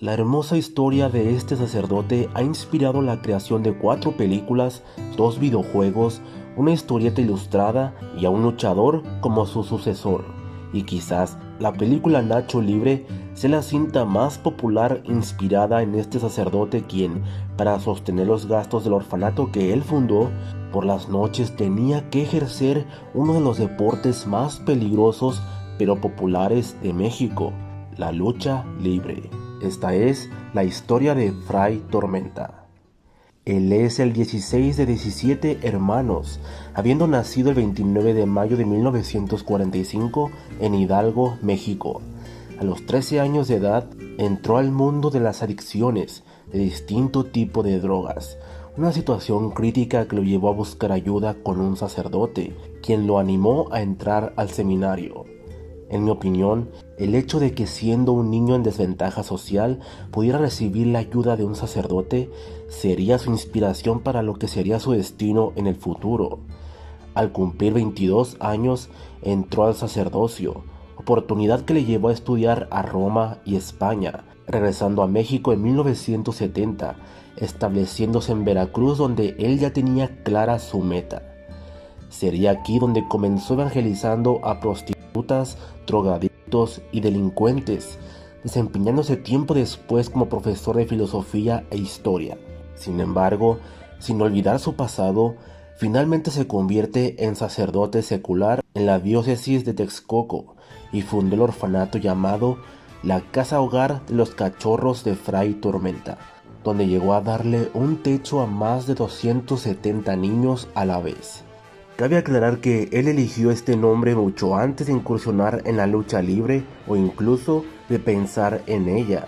La hermosa historia de este sacerdote ha inspirado la creación de 4 películas, 2 videojuegos, una historieta ilustrada y a un luchador como su sucesor. Y quizás la película Nacho Libre sea la cinta más popular inspirada en este sacerdote quien, para sostener los gastos del orfanato que él fundó, por las noches tenía que ejercer uno de los deportes más peligrosos pero populares de México, la lucha libre. Esta es la historia de Fray Tormenta. Él es el 16 de 17 hermanos, habiendo nacido el 29 de mayo de 1945 en Hidalgo, México. A los 13 años de edad entró al mundo de las adicciones de distinto tipo de drogas, una situación crítica que lo llevó a buscar ayuda con un sacerdote, quien lo animó a entrar al seminario. En mi opinión, el hecho de que siendo un niño en desventaja social pudiera recibir la ayuda de un sacerdote sería su inspiración para lo que sería su destino en el futuro. Al cumplir 22 años entró al sacerdocio, oportunidad que le llevó a estudiar a Roma y España, regresando a México en 1970, estableciéndose en Veracruz donde él ya tenía clara su meta. Sería aquí donde comenzó evangelizando a prostitutas, drogadictos y delincuentes, desempeñándose tiempo después como profesor de filosofía e historia. Sin embargo, sin olvidar su pasado, finalmente se convierte en sacerdote secular en la diócesis de Texcoco y fundó el orfanato llamado la Casa Hogar de los Cachorros de Fray Tormenta, donde llegó a darle un techo a más de 270 niños a la vez. Cabe aclarar que él eligió este nombre mucho antes de incursionar en la lucha libre o incluso de pensar en ella.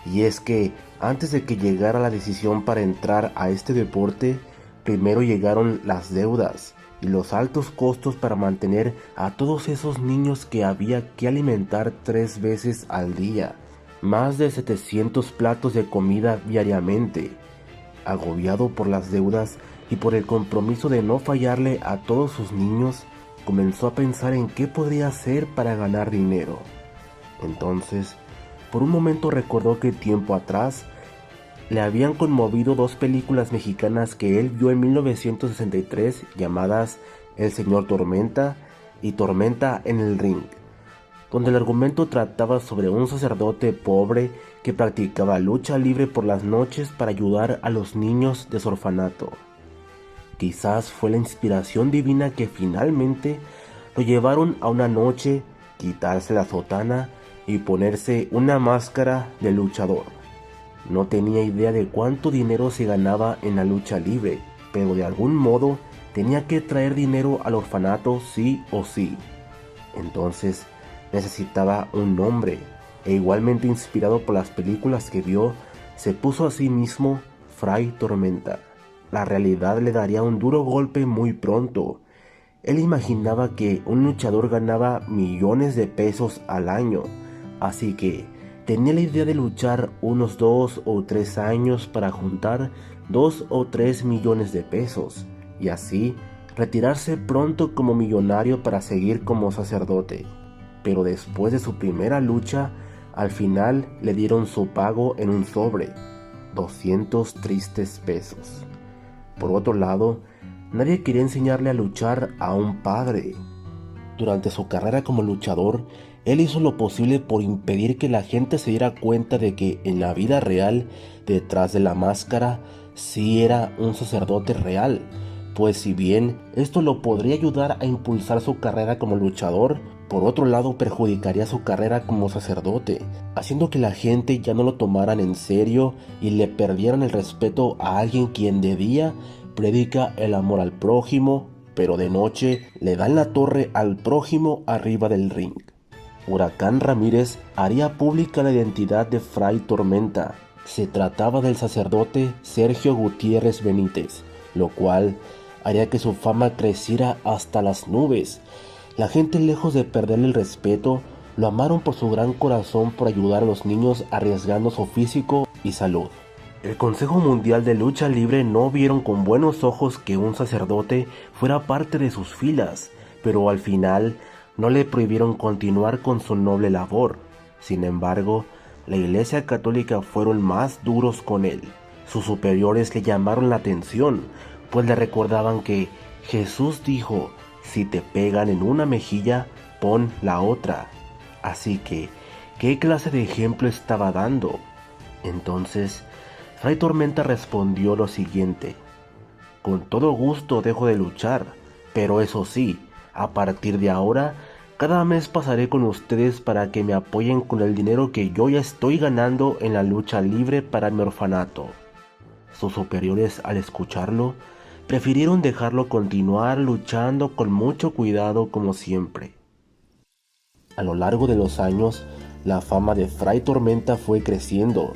Y es que antes de que llegara la decisión para entrar a este deporte, primero llegaron las deudas y los altos costos para mantener a todos esos niños que había que alimentar 3 veces al día, más de 700 platos de comida diariamente. Agobiado por las deudas y por el compromiso de no fallarle a todos sus niños, comenzó a pensar en qué podría hacer para ganar dinero. Entonces, por un momento recordó que tiempo atrás le habían conmovido 2 películas mexicanas que él vio en 1963 llamadas El Señor Tormenta y Tormenta en el Ring, donde el argumento trataba sobre un sacerdote pobre que practicaba lucha libre por las noches para ayudar a los niños de su orfanato. Quizás fue la inspiración divina que finalmente lo llevaron a una noche quitarse la sotana y ponerse una máscara de luchador. No tenía idea de cuánto dinero se ganaba en la lucha libre, pero de algún modo tenía que traer dinero al orfanato sí o sí. Entonces necesitaba un nombre, e igualmente inspirado por las películas que vio, se puso a sí mismo Fray Tormenta. La realidad le daría un duro golpe muy pronto. Él imaginaba que un luchador ganaba millones de pesos al año, así que tenía la idea de luchar unos 2 o 3 años para juntar 2 o 3 millones de pesos, y así retirarse pronto como millonario para seguir como sacerdote. Pero después de su primera lucha, al final le dieron su pago en un sobre, 200 tristes pesos. Por otro lado, nadie quería enseñarle a luchar a un padre. Durante su carrera como luchador, él hizo lo posible por impedir que la gente se diera cuenta de que en la vida real, detrás de la máscara, sí era un sacerdote real, pues si bien esto lo podría ayudar a impulsar su carrera como luchador, por otro lado perjudicaría su carrera como sacerdote, haciendo que la gente ya no lo tomaran en serio y le perdieran el respeto a alguien quien de día predica el amor al prójimo, pero de noche le da en la torre al prójimo arriba del ring. Huracán Ramírez haría pública la identidad de Fray Tormenta. Se trataba del sacerdote Sergio Gutiérrez Benítez, lo cual haría que su fama creciera hasta las nubes. La gente, lejos de perderle el respeto, lo amaron por su gran corazón por ayudar a los niños arriesgando su físico y salud. El Consejo Mundial de Lucha Libre no vieron con buenos ojos que un sacerdote fuera parte de sus filas, pero al final no le prohibieron continuar con su noble labor. Sin embargo, la Iglesia Católica fueron más duros con él. Sus superiores le llamaron la atención, pues le recordaban que Jesús dijo: si te pegan en una mejilla, pon la otra. Así que, ¿qué clase de ejemplo estaba dando? Entonces, Fray Tormenta respondió lo siguiente: con todo gusto dejo de luchar, pero eso sí, a partir de ahora, cada mes pasaré con ustedes para que me apoyen con el dinero que yo ya estoy ganando en la lucha libre para mi orfanato. Sus superiores, al escucharlo, prefirieron dejarlo continuar luchando con mucho cuidado como siempre. A lo largo de los años, la fama de Fray Tormenta fue creciendo.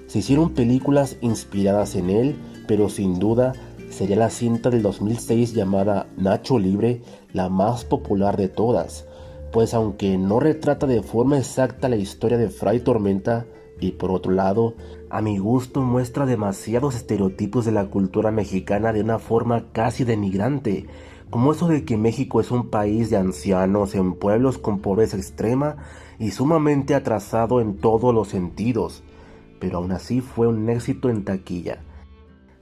Se hicieron películas inspiradas en él, pero sin duda sería la cinta del 2006 llamada Nacho Libre la más popular de todas, pues aunque no retrata de forma exacta la historia de Fray Tormenta, y por otro lado, a mi gusto muestra demasiados estereotipos de la cultura mexicana de una forma casi denigrante, como eso de que México es un país de ancianos en pueblos con pobreza extrema y sumamente atrasado en todos los sentidos, pero aún así fue un éxito en taquilla.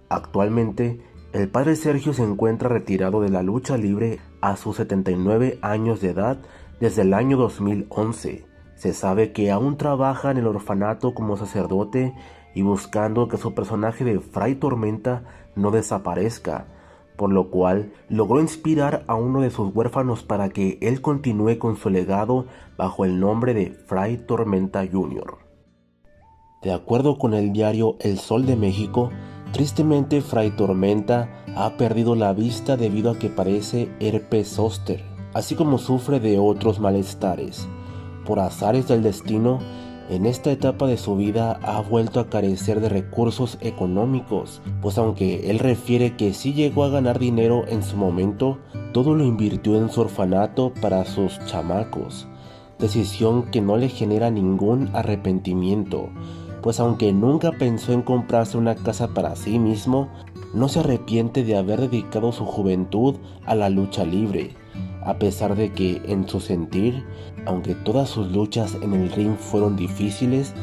Actualmente, el padre Sergio se encuentra retirado de la lucha libre a sus 79 años de edad desde el año 2011. Se sabe que aún trabaja en el orfanato como sacerdote y buscando que su personaje de Fray Tormenta no desaparezca, por lo cual logró inspirar a uno de sus huérfanos para que él continúe con su legado bajo el nombre de Fray Tormenta Jr. De acuerdo con el diario El Sol de México, tristemente Fray Tormenta ha perdido la vista debido a que padece herpes zóster, así como sufre de otros malestares. Por azares del destino, en esta etapa de su vida ha vuelto a carecer de recursos económicos, pues aunque él refiere que sí llegó a ganar dinero en su momento, todo lo invirtió en su orfanato para sus chamacos, decisión que no le genera ningún arrepentimiento, pues aunque nunca pensó en comprarse una casa para sí mismo, no se arrepiente de haber dedicado su juventud a la lucha libre, a pesar de que, en su sentir, aunque todas sus luchas en el ring fueron difíciles,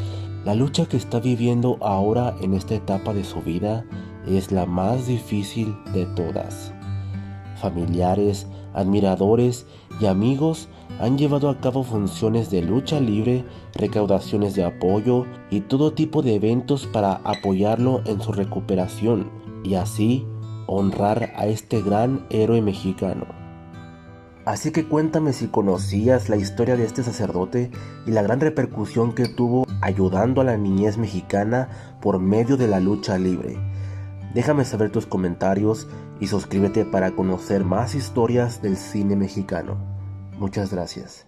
la lucha que está viviendo ahora en esta etapa de su vida es la más difícil de todas. Familiares, admiradores y amigos han llevado a cabo funciones de lucha libre, recaudaciones de apoyo y todo tipo de eventos para apoyarlo en su recuperación y así honrar a este gran héroe mexicano. Así que cuéntame si conocías la historia de este sacerdote y la gran repercusión que tuvo ayudando a la niñez mexicana por medio de la lucha libre. Déjame saber tus comentarios y suscríbete para conocer más historias del cine mexicano. Muchas gracias.